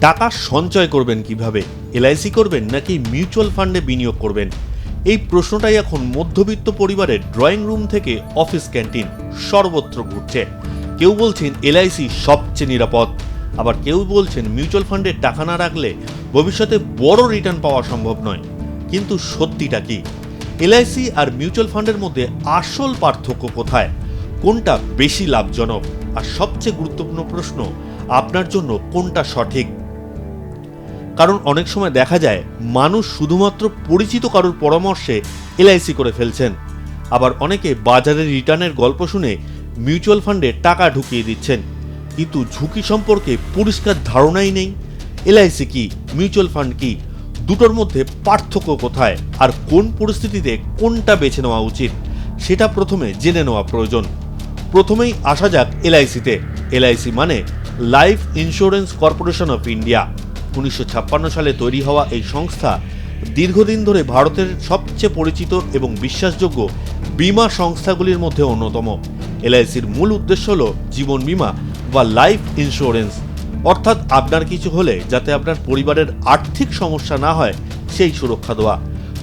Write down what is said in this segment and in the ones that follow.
টাকা সঞ্চয় করবেন কিভাবে? এলআইসি করবেন নাকি মিউচুয়াল ফান্ডে বিনিয়োগ করবেন? এই প্রশ্নটাই এখন মধ্যবিত্ত পরিবারের ড্রয়িং রুম থেকে অফিস ক্যান্টিন সর্বত্র ঘুরছে। কেউ বলছেন এলআইসি সবচেয়ে নিরাপদ, আবার কেউ বলছেন মিউচুয়াল ফান্ডে টাকা না রাখলে ভবিষ্যতে বড় রিটার্ন পাওয়া সম্ভব নয়। কিন্তু সত্যিটা কি? এলআইসি আর মিউচুয়াল ফান্ডের মধ্যে আসল পার্থক্য কোথায়? কোনটা বেশি লাভজনক? আর সবচেয়ে গুরুত্বপূর্ণ প্রশ্ন, আপনার জন্য কোনটা সঠিক? কারণ অনেক সময় দেখা যায় মানুষ শুধুমাত্র পরিচিত কারোর পরামর্শে এলআইসি করে ফেলছেন, আবার অনেকে বাজারে রিটার্নের গল্প শুনে মিউচুয়াল ফান্ডে টাকা ঢুকিয়ে দিচ্ছেন, কিন্তু ঝুঁকি সম্পর্কে পরিষ্কার ধারণাই নেই। এলআইসি কি, মিউচুয়াল ফান্ড কি, দুটোর মধ্যে পার্থক্য কোথায়, আর কোন পরিস্থিতিতে কোনটা বেছে নেওয়া উচিত সেটা প্রথমে জেনে নেওয়া প্রয়োজন। প্রথমেই আসা যাক এলআইসিতে। এলআইসি মানে life insurance corporation of India. 1956 সালে তৈরি হওয়া এই সংস্থা দীর্ঘদিন ধরে ভারতের সবচেয়ে পরিচিত এবং বিশ্বাসযোগ্য বীমা সংস্থাগুলির মধ্যে অন্যতম। এলআইসির মূল উদ্দেশ্য হল জীবন বীমা বা লাইফ ইন্স্যুরেন্স, অর্থাৎ আপনার কিছু হলে যাতে আপনার পরিবারের আর্থিক সমস্যা না হয় সেই সুরক্ষা দেওয়া।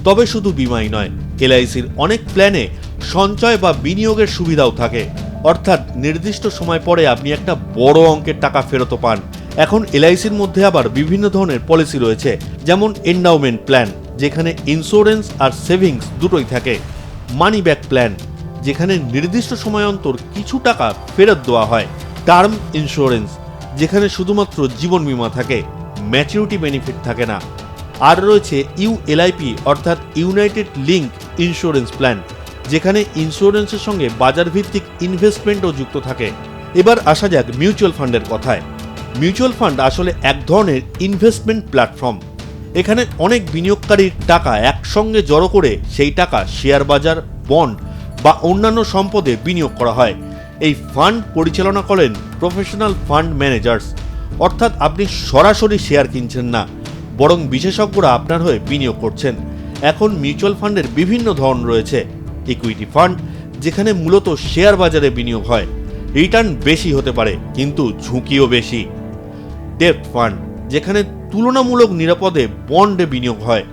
তবে শুধু বীমাই নয়, এলআইসির অনেক প্ল্যানে সঞ্চয় বা বিনিয়োগের সুবিধাও থাকে, অর্থাৎ নির্দিষ্ট সময় পরে আপনি একটা বড় অঙ্কের টাকা ফেরত পান। এখন এলআইসির মধ্যে আবার বিভিন্ন ধরনের পলিসি রয়েছে, যেমন এন্ডাউমেন্ট প্ল্যান, যেখানে ইন্স্যুরেন্স আর সেভিংস দুটোই থাকে; মানি ব্যাক প্ল্যান, যেখানে নির্দিষ্ট সময় অন্তর কিছু টাকা ফেরত দেওয়া হয়; টার্ম ইন্স্যুরেন্স, যেখানে শুধুমাত্র জীবন বীমা থাকে, ম্যাচুরিটি বেনিফিট থাকে না; আর রয়েছে ইউএলআইপি অর্থাৎ ইউনাইটেড লিঙ্ক ইন্স্যুরেন্স প্ল্যান, যেখানে ইন্স্যুরেন্সের সঙ্গে বাজার ভিত্তিক ইনভেস্টমেন্টও যুক্ত থাকে। এবার আসা যাক মিউচুয়াল ফান্ডের কথায়। মিউচুয়াল ফান্ড আসলে এক ধরনের ইনভেস্টমেন্ট প্ল্যাটফর্ম। এখানে অনেক বিনিয়োগকারীর টাকা একসঙ্গে জড়ো করে সেই টাকা শেয়ার বাজার, বন্ড বা অন্যান্য সম্পদে বিনিয়োগ করা হয়। এই ফান্ড পরিচালনা করেন প্রফেশনাল ফান্ড ম্যানেজার্স, অর্থাৎ আপনি সরাসরি শেয়ার কিনছেন না, বরং বিশেষজ্ঞরা আপনার হয়ে বিনিয়োগ করছেন। এখন মিউচুয়াল ফান্ডের বিভিন্ন ধরন রয়েছে। ইকুইটি ফান্ড, যেখানে মূলত শেয়ার বাজারে বিনিয়োগ হয়, রিটার্ন বেশি হতে পারে কিন্তু ঝুঁকিও বেশি; ডেপ্ট ফান্ড, যেখানে তুলনামূলক নিরাপদে বন্ডে বিনিয়োগ হয়,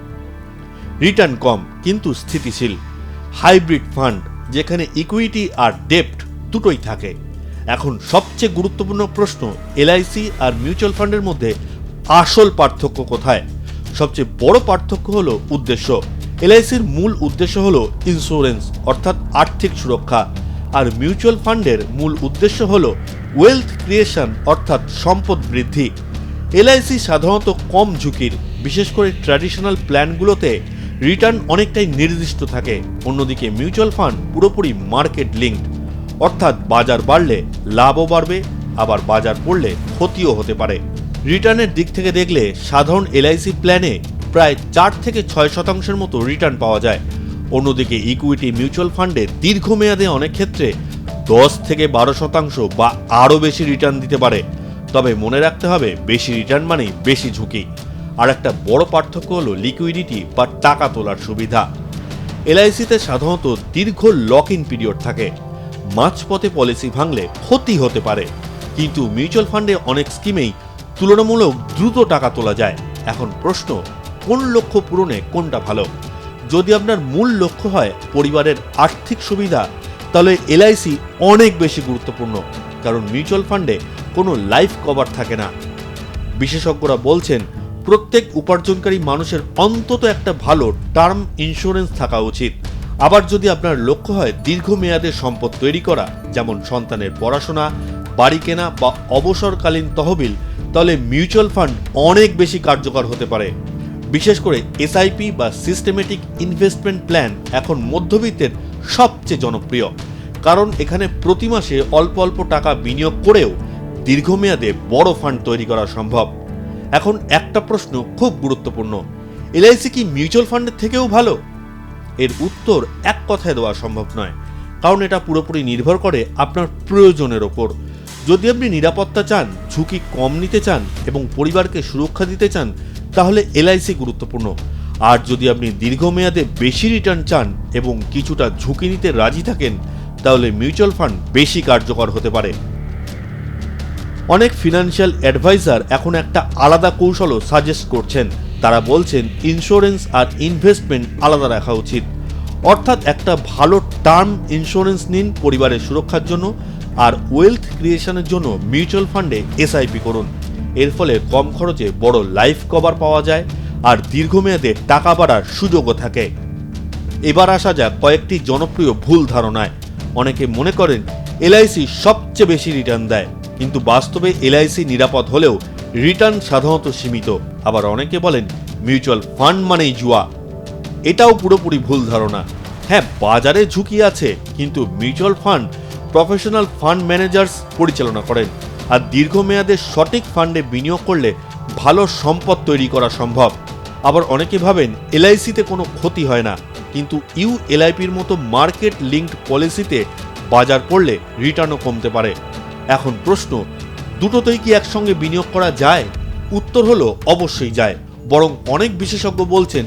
রিটার্ন কম কিন্তু স্থিতিশীল; হাইব্রিড ফান্ড, যেখানে ইকুইটি আর ডেপ্ট দুটোই থাকে। এখন সবচেয়ে গুরুত্বপূর্ণ প্রশ্ন, এলআইসি আর মিউচুয়াল ফান্ডের মধ্যে আসল পার্থক্য কোথায়? সবচেয়ে বড় পার্থক্য হলো উদ্দেশ্য। এলআইসির মূল উদ্দেশ্য হলো ইন্স্যুরেন্স অর্থাৎ আর্থিক সুরক্ষা, আর মিউচুয়াল ফান্ডের মূল উদ্দেশ্য হলো ওয়েলথ ক্রিয়েশন অর্থাৎ সম্পদ বৃদ্ধি। এলআইসি সাধারণত কম ঝুঁকির, বিশেষ করে ট্র্যাডিশনাল প্ল্যানগুলোতে রিটার্ন অনেকটাই নির্দিষ্ট থাকে। অন্যদিকে মিউচুয়াল ফান্ড পুরোপুরি মার্কেট লিঙ্কড, অর্থাৎ বাজার বাড়লে লাভও বাড়বে, আবার বাজার পড়লে ক্ষতিও হতে পারে। রিটার্নের দিক থেকে দেখলে সাধারণ এলআইসি প্ল্যানে প্রায় 4 থেকে 6% মতো রিটার্ন পাওয়া যায়। অন্যদিকে ইকুইটি মিউচুয়াল ফান্ডে দীর্ঘমেয়াদে অনেক ক্ষেত্রে 10 থেকে 12% বা আরও বেশি রিটার্ন দিতে পারে। তবে মনে রাখতে হবে, বেশি রিটার্ন মানেই বেশি ঝুঁকি। আর একটা বড় পার্থক্য হলো লিকুইডিটি বা টাকা তোলার সুবিধা। এলআইসিতে সাধারণত দীর্ঘ লক ইন পিরিয়ড থাকে, মাঝপথে পলিসি ভাঙলে ক্ষতি হতে পারে, কিন্তু মিউচুয়াল ফান্ডে অনেক স্কিমেই তুলনামূলক দ্রুত টাকা তোলা যায়। এখন প্রশ্ন, কোন লক্ষ্য পূরণে কোনটা ভালো? যদি আপনার মূল লক্ষ্য হয় পরিবারের আর্থিক সুবিধা, তাহলে এলআইসি অনেক বেশি গুরুত্বপূর্ণ, কারণ মিউচুয়াল ফান্ডে কোনো লাইফ কভার থাকে না। বিশেষজ্ঞরা বলছেন প্রত্যেক উপার্জনকারী মানুষের অন্তত একটা ভালো টার্ম ইন্স্যুরেন্স থাকা উচিত। আবার যদি আপনার লক্ষ্য হয় দীর্ঘমেয়াদে সম্পদ তৈরি করা, যেমন সন্তানের পড়াশোনা, বাড়ি কেনা বা অবসরকালীন তহবিল, তাহলে মিউচুয়াল ফান্ড অনেক বেশি কার্যকর হতে পারে। বিশেষ করে এসআইপি বা সিস্টেমেটিক ইনভেস্টমেন্ট প্ল্যান এখন মধ্যবিত্তের সবচেয়ে জনপ্রিয়, কারণ এখানে প্রতি মাসে অল্প অল্প টাকা বিনিয়োগ করেও দীর্ঘমেয়াদে বড় ফান্ড তৈরি করা সম্ভব। এখন একটা প্রশ্ন খুব গুরুত্বপূর্ণ, এলআইসি কি মিউচুয়াল ফান্ডের থেকেও ভালো? এর উত্তর এক কথায় দেওয়া সম্ভব নয়, কারণ এটা পুরোপুরি নির্ভর করে আপনার প্রয়োজনের ওপর। যদি আপনি নিরাপত্তা চান, ঝুঁকি কম নিতে চান এবং পরিবারকে সুরক্ষা দিতে চান, তাহলে এলআইসি গুরুত্বপূর্ণ। আর যদি আপনি দীর্ঘমেয়াদে বেশি রিটার্ন চান এবং কিছুটা ঝুঁকি নিতে রাজি থাকেন, তাহলে মিউচুয়াল ফান্ড বেশি কার্যকর হতে পারে। অনেক ফিনান্সিয়াল অ্যাডভাইজার এখন একটা আলাদা কৌশলও সাজেস্ট করছেন। তারা বলছেন ইন্স্যুরেন্স আর ইনভেস্টমেন্ট আলাদা রাখা উচিত। অর্থাৎ একটা ভালো টার্ম ইন্স্যুরেন্স নিন পরিবারের সুরক্ষার জন্য, আর ওয়েলথ ক্রিয়েশনের জন্য মিউচুয়াল ফান্ডে এসআইপি করুন। এর ফলে কম খরচে বড় লাইফ কভার পাওয়া যায় আর দীর্ঘমেয়াদে টাকা বাড়ার সুযোগও থাকে। এবার আসা যাক কয়েকটি জনপ্রিয় ভুল ধারণায়। অনেকে মনে করেন এলআইসি সবচেয়ে বেশি রিটার্ন দেয়, কিন্তু বাস্তবে এলআইসি নিরাপদ হলেও রিটার্ন সাধারণত সীমিত। আবার অনেকে বলেন মিউচুয়াল ফান্ড মানেই জুয়া। এটাও পুরোপুরি ভুল ধারণা। হ্যাঁ, বাজারে ঝুঁকি আছে, কিন্তু mutual fund professional fund managers পরিচালনা করেন, আর দীর্ঘমেয়াদে সঠিক ফান্ডে বিনিয়োগ করলে ভালো সম্পদ তৈরি করা সম্ভব। আবার অনেকে ভাবেন এলআইসিতে কোনো ক্ষতি হয় না, কিন্তু ইউএলআইপির মতো মার্কেট লিঙ্কড পলিসিতে বাজার পড়লে রিটার্নও কমতে পারে। এখন প্রশ্ন, দুটোতেই কি একসঙ্গে বিনিয়োগ করা যায়? উত্তর হলো অবশ্যই যায়। বরং অনেক বিশেষজ্ঞ বলছেন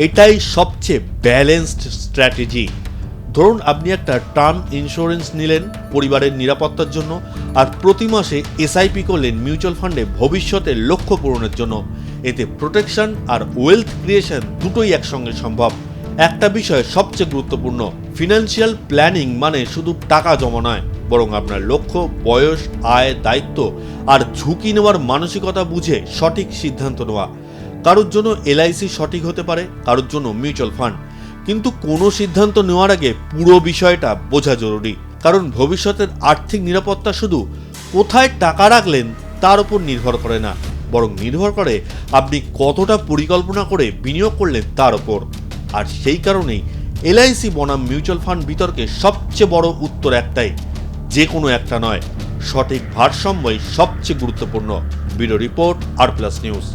এটাই সবচেয়ে ব্যালেন্সড স্ট্র্যাটেজি। ধরুন আপনি একটা টার্ম ইন্স্যুরেন্স নিলেন পরিবারের নিরাপত্তার জন্য, আর প্রতি মাসে এসআইপি করলেন মিউচুয়াল ফান্ডে ভবিষ্যতের লক্ষ্য পূরণের জন্য। এতে প্রোটেকশন আর ওয়েলথ ক্রিয়েশন দুটোই একসঙ্গে সম্ভব। একটা বিষয় সবচেয়ে গুরুত্বপূর্ণ, ফিনান্সিয়াল প্ল্যানিং মানে শুধু টাকা জমা নয়, বরং আপনার লক্ষ্য, বয়স, আয়, দায়িত্ব আর ঝুঁকি নেওয়ার মানসিকতা বুঝে সঠিক সিদ্ধান্ত নেওয়া। কারোর জন্য এলআইসি সঠিক হতে পারে, কারোর জন্য মিউচুয়াল ফান্ড। কিন্তু কোনো সিদ্ধান্ত নেওয়ার আগে পুরো বিষয়টা বোঝা জরুরি, কারণ ভবিষ্যতের আর্থিক নিরাপত্তা শুধু কোথায় টাকা রাখলেন তার উপর নির্ভর করে না, বরং নির্ভর করে আপনি কতটা পরিকল্পনা করে বিনিয়োগ করলেন তার উপর। আর সেই কারণেই এলআইসি বনাম মিউচুয়াল ফান্ড বিতর্কে সবচেয়ে বড় উত্তর একটাই, যে কোনো একটা নয়, সঠিক ভারসাম্যই সবচেয়ে গুরুত্বপূর্ণ। ব্যুরো রিপোর্ট, আর প্লাস নিউজ।